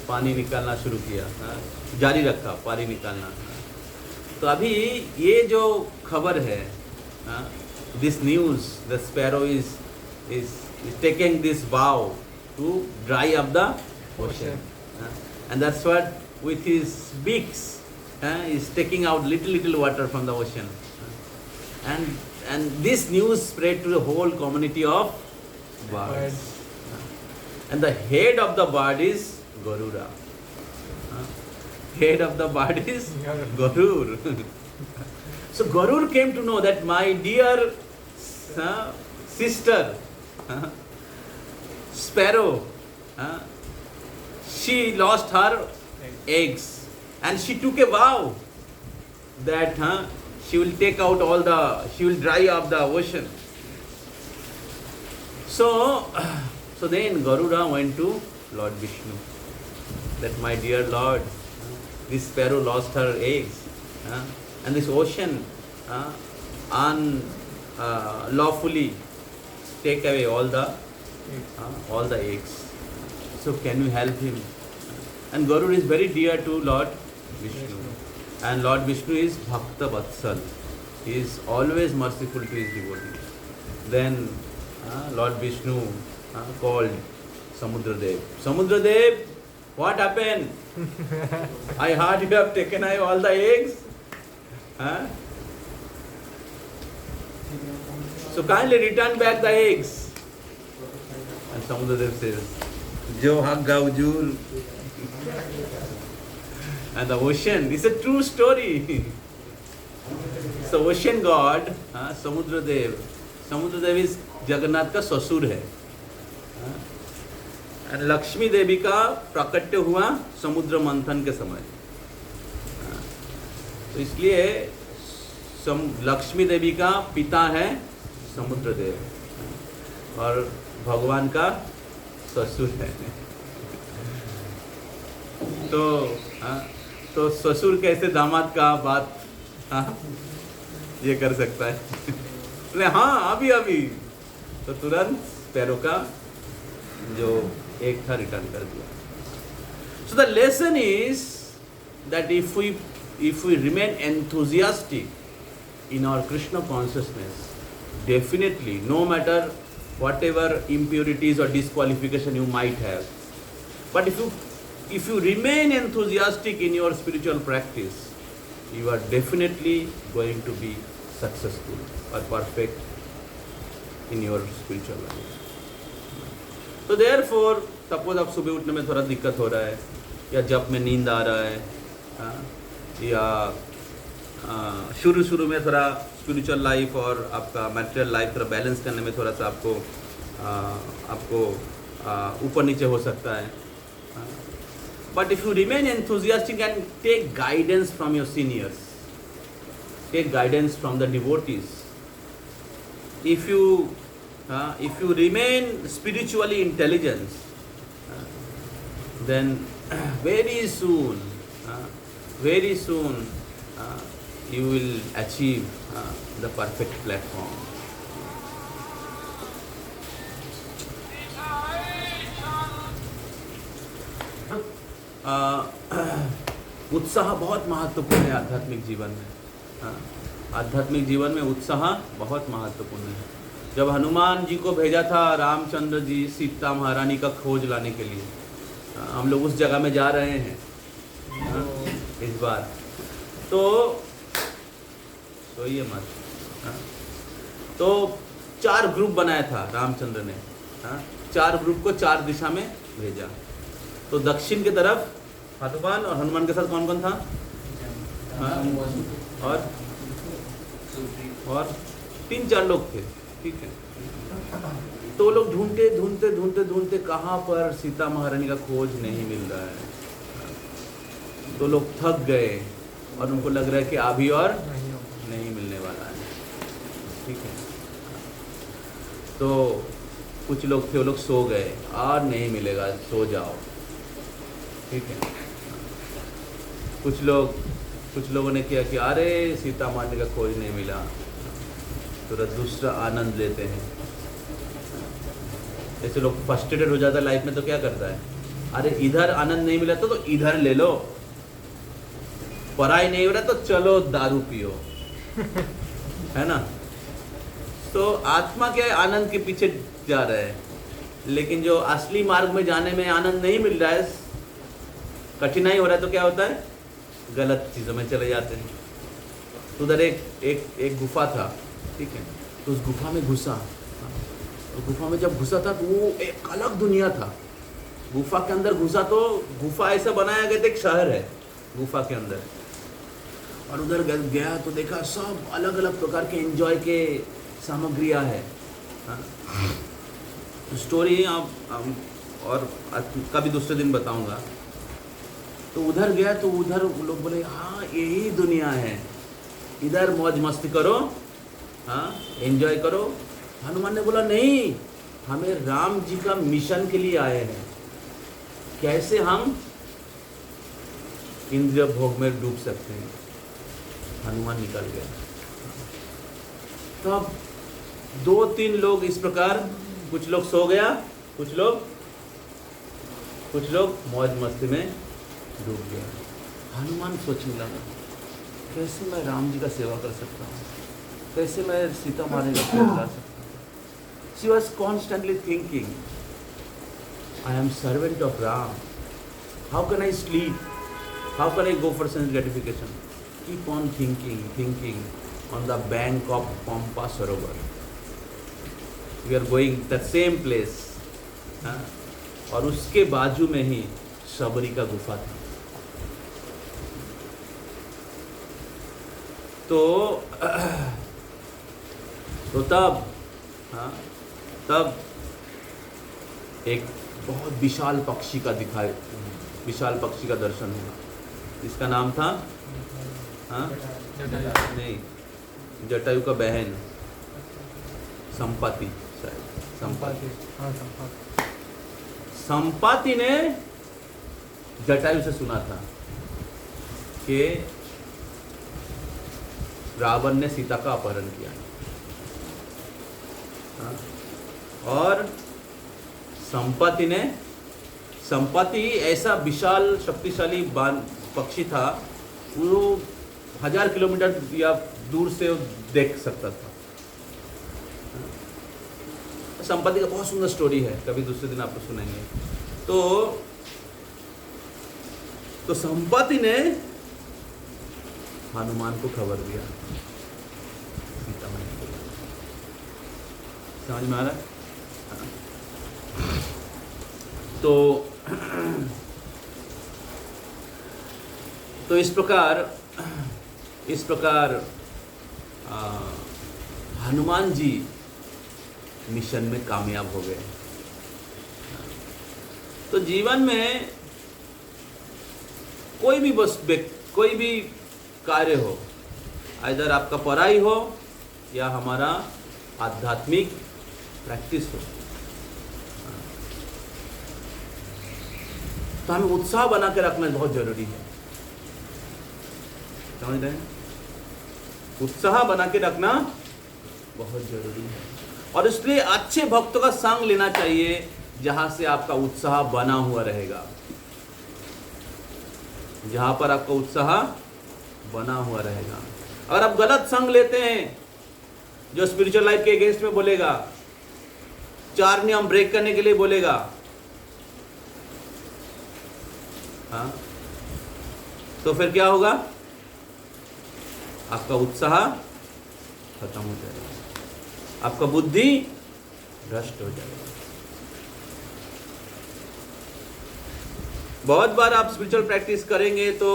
पानी निकालना शुरू किया, जारी रखा पानी निकालना। तो अभी ये जो खबर है, this news, the sparrow is taking this vow to dry up the ocean, And that's what with his beaks is taking out little water from the ocean. And this news spread to the whole community of birds. And the head of the bird is Garuda. Head of the bird is Garur. So Garur came to know that my dear sister, sparrow, she lost her eggs, and she took a vow that she will take out she will dry up the ocean. So then Garuda went to Lord Vishnu, that my dear Lord, this sparrow lost her eggs, and this ocean unlawfully take away all the eggs. So can you help him? And Garuda is very dear to Lord Vishnu. And Lord Vishnu is Bhakta Vatsal. He is always merciful to his devotees. Then Lord Vishnu called Samudradev. Samudradev, what happened? I heard you have taken away all the eggs. So kindly return back the eggs. And Samudradev says, Jo Hagga Ujur. And the ocean, it's a true story. So ocean god, Samudradev. Samudradev is Jagannath का ससुर है. लक्ष्मी देवी का प्राकट्य हुआ समुद्र मंथन के समय. तो इसलिए लक्ष्मी देवी का पिता है समुद्रदेव और भगवान का ससुर है. तो ससुर कैसे दामाद का बात ये कर सकता है? बोले हाँ अभी तो तुरंत स्पैरो का जो एक था रिटर्न कर दिया. So the lesson is that if we remain enthusiastic in our Krishna consciousness, definitely no matter whatever impurities or disqualification you might have, but if you remain enthusiastic in your spiritual practice, you are definitely going to be successful or perfect in your spiritual life. तो therefore, suppose आप सुबह उठने में थोड़ा दिक्कत हो रहा है, या जब में नींद आ रहा है, या शुरू में थोड़ा स्पिरिचुअल लाइफ और आपका मैटेरियल लाइफ थोड़ा बैलेंस करने में थोड़ा सा आपको ऊपर नीचे हो सकता है. But if you remain enthusiastic and take guidance from your seniors, take guidance from the devotees, if you remain spiritually intelligent, then very soon you will achieve the perfect platform. उत्साह बहुत महत्वपूर्ण है आध्यात्मिक जीवन में. आध्यात्मिक जीवन में उत्साह बहुत महत्वपूर्ण है. जब हनुमान जी को भेजा था रामचंद्र जी सीता महारानी का खोज लाने के लिए, हम लोग उस जगह में जा रहे हैं इस बार. तो ये मत. तो 4 ग्रुप बनाया था रामचंद्र ने. 4 ग्रुप को 4 दिशा में भेजा. तो दक्षिण की तरफ हनुमान, और हनुमान के साथ कौन कौन था? और 3-4 लोग थे. ठीक है. तो लोग ढूंढते कहाँ पर सीता महारानी का खोज नहीं मिल रहा है. तो लोग थक गए और उनको लग रहा है कि अभी और नहीं मिलने वाला है. ठीक है. तो कुछ लोग थे, वो लोग सो गए, और नहीं मिलेगा, सो जाओ. ठीक है. कुछ लोगों ने किया कि अरे सीता महारानी का खोज नहीं मिला, तो दूसरा आनंद लेते हैं. जैसे लोग फ्रस्ट्रेटेड हो जाता है लाइफ में, तो क्या करता है? अरे इधर आनंद नहीं मिला तो इधर ले लो. पढ़ाई नहीं हो रहा तो चलो दारू पियो. है ना? तो आत्मा के आनंद के पीछे जा रहा है, लेकिन जो असली मार्ग में जाने में आनंद नहीं मिल रहा है, कठिनाई हो रहा है तो क्या होता है, गलत चीज़ों में चले जाते हैं। तो उधर एक गुफा था, ठीक है, तो उस गुफा में घुसा। तो गुफा में जब घुसा था तो वो एक अलग दुनिया था। गुफा के अंदर घुसा तो गुफा ऐसा बनाया गया था, एक शहर है गुफा के अंदर। और उधर गया तो देखा सब अलग अलग प्रकार के एंजॉय के सामग्रियाँ है। स्टोरी आप और कभी दूसरे दिन बताऊंगा। तो उधर गया तो उधर लोग बोले हाँ यही दुनिया है, इधर मौज मस्ती करो, हाँ एंजॉय करो। हनुमान ने बोला नहीं, हमें राम जी का मिशन के लिए आए हैं, कैसे हम इंद्रिय भोग में डूब सकते हैं। हनुमान निकल गया। तब 2-3 लोग इस प्रकार, कुछ लोग सो गया, कुछ लोग मौज मस्ती में डूब गया। हनुमान सोचने लगा कैसे मैं राम जी का सेवा कर सकता हूँ, कैसे मैं सीता माने का सेवा कर सकता हूँ। She was constantly thinking, I am servant of Ram. How can I sleep? How can I go for sense gratification? Keep on thinking on the bank of Pampa Sarovar. We are going the same place. और उसके बाजू में ही शबरी का गुफा था। तो तब एक बहुत विशाल पक्षी का दर्शन हुआ, जिसका नाम था नहीं, जटायु का बहन संपाति, शायद संपाति ने जटायु से सुना था कि रावण ने सीता का अपहरण किया। और संपाति ऐसा विशाल शक्तिशाली पक्षी था, वो 1000 किलोमीटर या दूर से देख सकता था। संपाति का बहुत सुंदर स्टोरी है, कभी दूसरे दिन आपको सुनेंगे। तो संपाति ने हनुमान को खबर दिया सीता माँ को। समझ में आ रहा है? तो इस प्रकार हनुमान जी मिशन में कामयाब हो गए। तो जीवन में कोई भी कार्य हो, इधर आपका पढ़ाई हो या हमारा आध्यात्मिक प्रैक्टिस हो, तो हमें उत्साह बना के रखना बहुत जरूरी है। समझ रहे हैं? उत्साह बना के रखना बहुत जरूरी है। और इसलिए अच्छे भक्तों का संग लेना चाहिए, जहां से आपका उत्साह बना हुआ रहेगा, जहां पर आपका उत्साह बना हुआ रहेगा। अगर आप गलत संग लेते हैं, जो स्पिरिचुअल लाइफ के अगेंस्ट में बोलेगा, 4 नियम ब्रेक करने के लिए बोलेगा, हाँ, तो फिर क्या होगा? आपका उत्साह खत्म हो जाएगा, आपका बुद्धि भ्रष्ट हो जाएगा। बहुत बार आप स्पिरिचुअल प्रैक्टिस करेंगे तो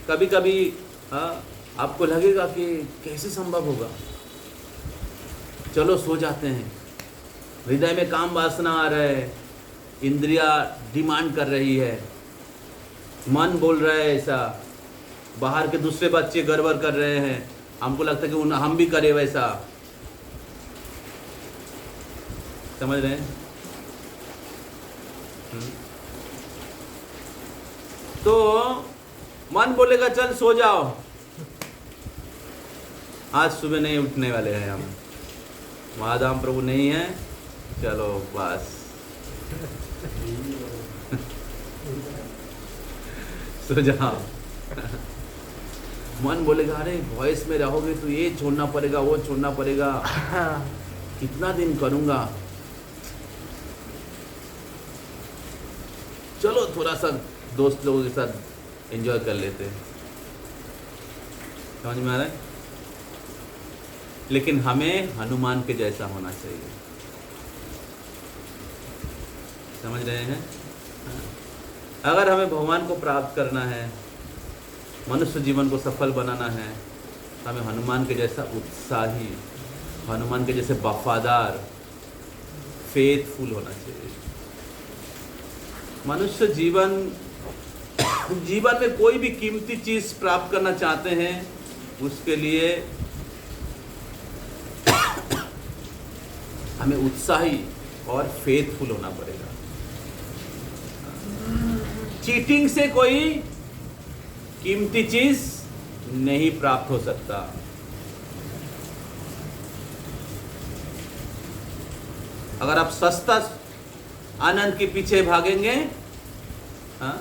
कभी कभी आपको लगेगा कि कैसे संभव होगा। चलो सो जाते हैं, हृदय में काम वासना आ रहा है, इंद्रिया डिमांड कर रही है, मन बोल रहा है ऐसा, बाहर के दूसरे बच्चे गड़बड़ कर रहे हैं, हमको लगता है कि हम भी करें वैसा। समझ रहे हैं? तो मन बोलेगा चल सो जाओ, आज सुबह नहीं उठने वाले हैं हम, महाधाम प्रभु नहीं है, चलो बस सो जाओ। मन बोलेगा अरे वॉइस में रहोगे तो ये छोड़ना पड़ेगा, वो छोड़ना पड़ेगा, कितना दिन करूँगा, चलो थोड़ा सा दोस्त लोगों के साथ एंजॉय कर लेते हैं। समझ में आ रहा है? लेकिन हमें हनुमान के जैसा होना चाहिए। समझ रहे हैं? अगर हमें भगवान को प्राप्त करना है, मनुष्य जीवन को सफल बनाना है, हमें हनुमान के जैसा उत्साही, हनुमान के जैसे वफादार, फेथफुल होना चाहिए। मनुष्य जीवन में कोई भी कीमती चीज प्राप्त करना चाहते हैं, उसके लिए हमें उत्साही और फेथफुल होना पड़ेगा। चीटिंग से कोई कीमती चीज नहीं प्राप्त हो सकता। अगर आप सस्ता आनंद के पीछे भागेंगे, हाँ,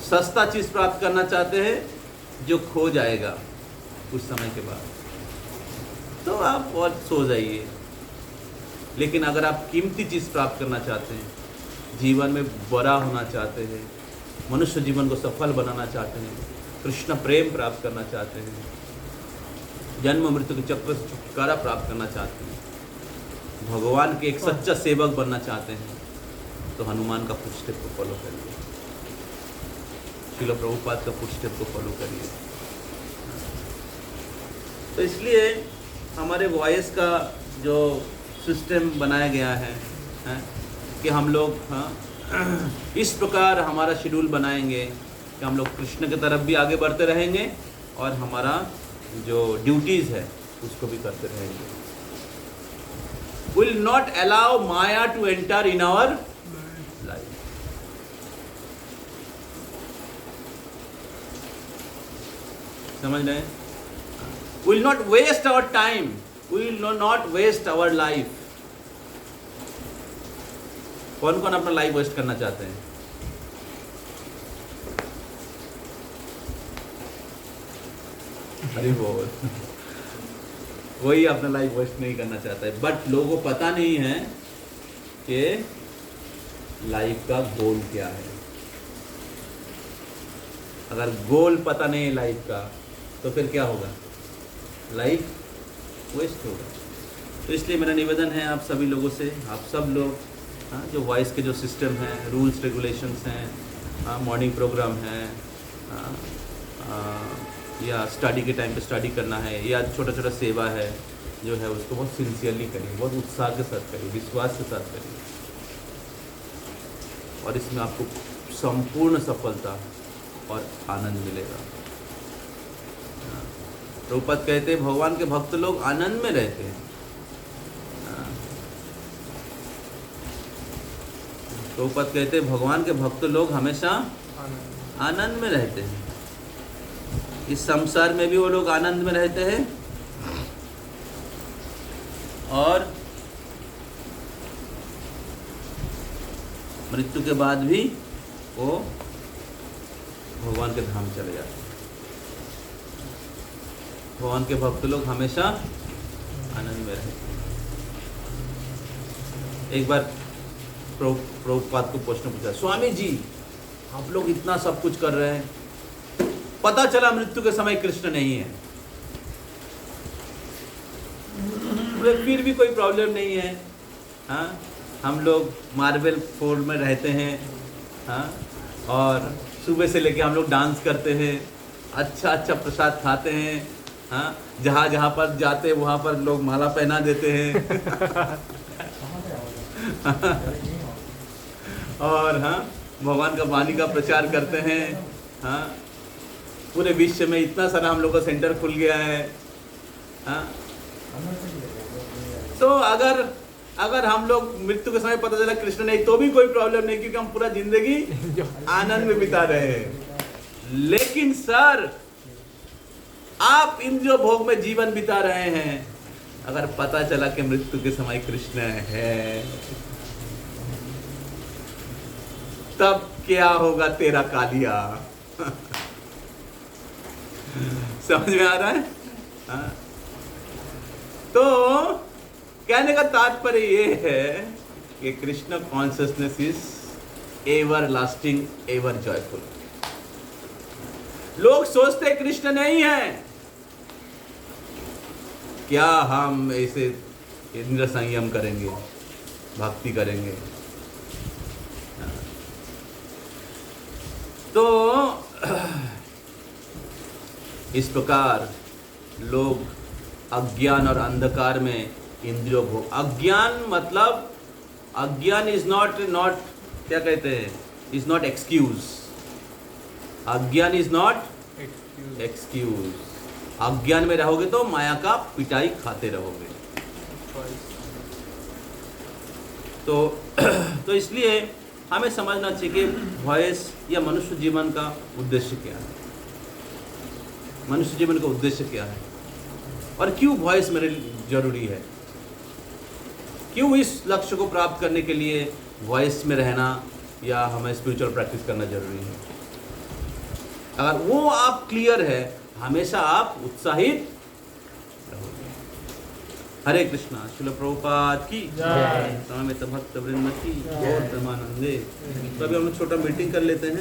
सस्ता चीज प्राप्त करना चाहते हैं जो खो जाएगा कुछ समय के बाद, तो आप और सो जाइए। लेकिन अगर आप कीमती चीज प्राप्त करना चाहते हैं, जीवन में बड़ा होना चाहते हैं, मनुष्य जीवन को सफल बनाना चाहते हैं, कृष्ण प्रेम प्राप्त करना चाहते हैं, जन्म मृत्यु के चक्र से छुटकारा प्राप्त करना चाहते हैं, भगवान के एक सच्चा सेवक बनना चाहते हैं, तो हनुमान का फुटस्टेप को फॉलो करिए, श्रील प्रभुपाद का फुटस्टेप को फॉलो करिए। तो इसलिए हमारे वॉइस का जो सिस्टम बनाया गया है कि हम लोग, हाँ, इस प्रकार हमारा शेड्यूल बनाएंगे कि हम लोग कृष्ण की तरफ भी आगे बढ़ते रहेंगे और हमारा जो ड्यूटीज़ है उसको भी करते रहेंगे। Will not allow Maya to enter in our life. समझ रहे हैं? Will not waste our time, will not waste our life. कौन कौन अपना लाइफ वेस्ट करना चाहते हैं? अरे बोल, कोई अपना लाइफ वेस्ट नहीं करना चाहता है, बट लोगों को पता नहीं है कि लाइफ का गोल क्या है। अगर गोल पता नहीं है लाइफ का, तो फिर क्या होगा? लाइफ वेस्ट होगा। तो इसलिए मेरा निवेदन है आप सभी लोगों से, आप सब लोग, हाँ, जो वॉइस के जो सिस्टम हैं, रूल्स रेगुलेशंस हैं, हाँ, मॉर्निंग प्रोग्राम है, या स्टडी के टाइम पे स्टडी करना है, या छोटा छोटा सेवा है जो है, उसको बहुत सिंसियरली करिए, बहुत उत्साह के साथ करिए, विश्वास के साथ करिए, और इसमें आपको संपूर्ण सफलता और आनंद मिलेगा। प्रभुपाद कहते हैं भगवान के भक्त लोग आनंद में रहते हैं। प्रभुपाद कहते हैं भगवान के भक्त लोग हमेशा आनंद में रहते हैं। इस संसार में भी वो लोग आनंद में रहते हैं और मृत्यु के बाद भी वो भगवान के धाम चले जाते हैं। भगवान के भक्त लोग हमेशा आनंद में रहते हैं। एक बार प्रभुपाद को प्रश्न पूछा, स्वामी जी आप लोग इतना सब कुछ कर रहे हैं, पता चला मृत्यु के समय कृष्ण नहीं है, फिर भी कोई प्रॉब्लम नहीं है। हाँ, हम लोग मार्बल फोर्ट में रहते हैं, हाँ, और सुबह से लेके हम लोग डांस करते हैं, अच्छा अच्छा प्रसाद खाते हैं, हाँ, जहाँ जहाँ पर जाते हैं वहाँ पर लोग माला पहना देते हैं और हाँ, भगवान का वाणी का प्रचार करते हैं। हाँ, पूरे विश्व में इतना सारा हम लोग का सेंटर खुल गया है। हाँ, तो अगर हम लोग मृत्यु के समय पता चला कृष्ण नहीं, तो भी कोई प्रॉब्लम नहीं, क्योंकि हम पूरा जिंदगी आनंद में बिता रहे हैं। लेकिन सर आप इन जो भोग में जीवन बिता रहे हैं, अगर पता चला कि मृत्यु के समय कृष्ण है, तब क्या होगा तेरा कालिया? समझ में आ रहा है? हाँ? तो कहने का तात्पर्य ये है कि Krishna consciousness is ever lasting, ever joyful. लोग सोचते कृष्ण नहीं है, क्या हम ऐसे इंद्र संयम करेंगे, भक्ति करेंगे। तो इस प्रकार लोग अज्ञान और अंधकार में इंद्रियों भोग। अज्ञान मतलब, अज्ञान इज नॉट क्या कहते हैं, इज नॉट एक्सक्यूज। अज्ञान इज नॉट एक्सक्यूज। अज्ञान में रहोगे तो माया का पिटाई खाते रहोगे। तो इसलिए हमें समझना चाहिए कि वॉइस या मनुष्य जीवन का उद्देश्य क्या है, मनुष्य जीवन का उद्देश्य क्या है, और क्यों वॉइस मेरे लिए जरूरी है, क्यों इस लक्ष्य को प्राप्त करने के लिए वॉइस में रहना या हमें स्पिरिचुअल प्रैक्टिस करना जरूरी है। अगर वो आप क्लियर है, हमेशा आप उत्साहित रहोगे। हरे कृष्णा। श्रील प्रभुपाद की जय। में भक्त वृंद की और प्रेमानंदे। तो अभी हम लोग छोटा मीटिंग कर लेते हैं।